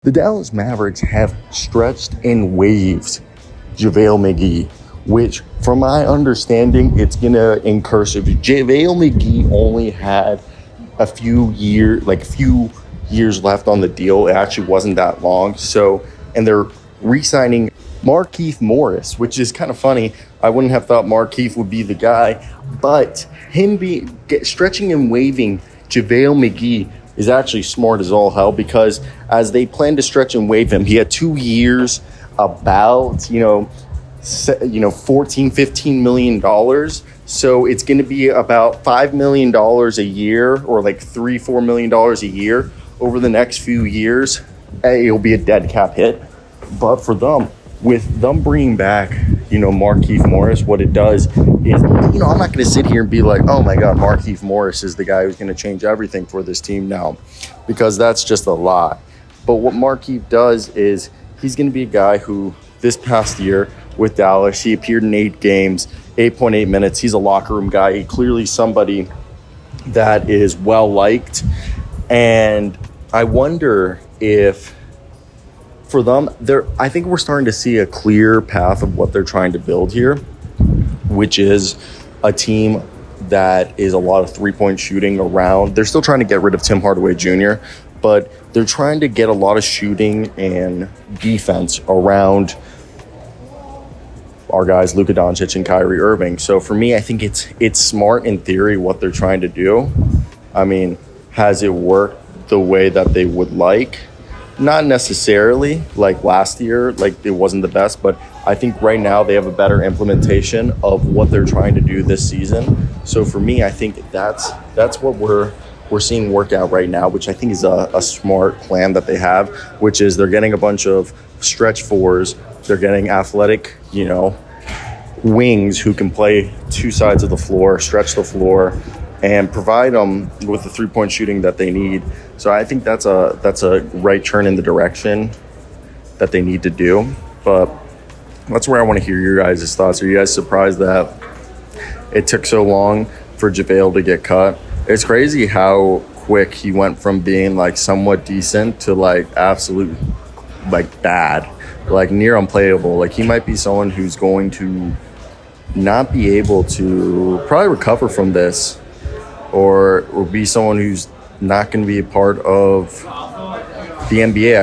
the Dallas Mavericks have stretched and waived JaVale McGee, which, from my understanding, it's going to in cursive. JaVale McGee only had a few years left on the deal. It actually wasn't that long. So, and they're re-signing Markieff Morris, which is kind of funny. I wouldn't have thought Markieff would be the guy, but him stretching and waiving JaVale McGee is actually smart as all hell, because as they plan to stretch and waive him, he had 2 years, about $14-15 million. So it's going to be about $5 million a year, or like $3-4 million a year over the next few years. It'll be a dead cap hit. But for them, with them bringing back, Markieff Morris, what it does is, I'm not going to sit here and be like, oh my God, Markieff Morris is the guy who's going to change everything for this team now, because that's just a lot. But what Markieff does is he's going to be a guy who this past year with Dallas, he appeared in 8 games, 8.8 minutes. He's a locker room guy. He's clearly somebody that is well liked. And I wonder if for them, I think we're starting to see a clear path of what they're trying to build here, which is a team that is a lot of three-point shooting around. They're still trying to get rid of Tim Hardaway Jr., but they're trying to get a lot of shooting and defense around our guys, Luka Doncic and Kyrie Irving. So for me, I think it's smart in theory what they're trying to do. I mean, has it worked the way that they would like? Not necessarily, like last year, like it wasn't the best, but I think right now they have a better implementation of what they're trying to do this season. So for me, I think that's what we're seeing work out right now, which I think is a smart plan that they have, which is they're getting a bunch of stretch fours, they're getting athletic, wings who can play 2 sides of the floor, stretch the floor, and provide them with the three-point shooting that they need. So I think that's a right turn in the direction that they need to do. But that's where I want to hear your guys' thoughts. Are you guys surprised that it took so long for JaVale to get cut? It's crazy how quick he went from being like somewhat decent to like absolute like bad, like near unplayable. Like he might be someone who's going to not be able to probably recover from this, or be someone who's not going to be a part of the NBA.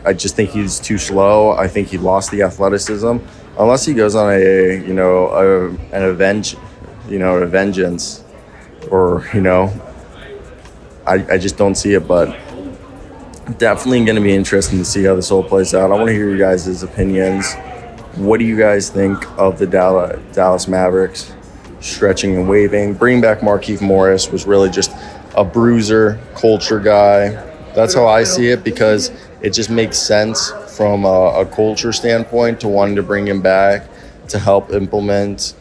I just think he's too slow. I think he lost the athleticism, unless he goes on a vengeance, or I just don't see it. But definitely going to be interesting to see how this all plays out. I want to hear you guys' opinions. What do you guys think of the Dallas Mavericks stretching and waving? Bringing back Markieff Morris was really just a bruiser, culture guy. That's how I see it, because it just makes sense from a culture standpoint to wanting to bring him back to help implement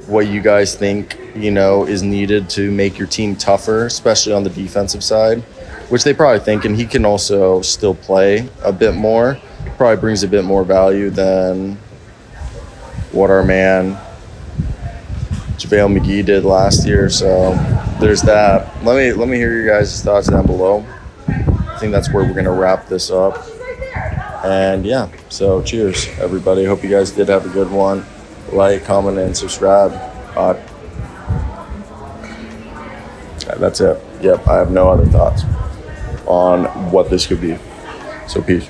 what you guys think, is needed to make your team tougher, especially on the defensive side, which they probably think. And he can also still play a bit more, probably brings a bit more value than what our man JaVale McGee did last year. So there's that. Let me hear your guys' thoughts down below. I think that's where we're going to wrap this up. And yeah, so cheers, everybody. Hope you guys did have a good one. Like, comment, and subscribe. That's it. Yep, I have no other thoughts on what this could be. So peace.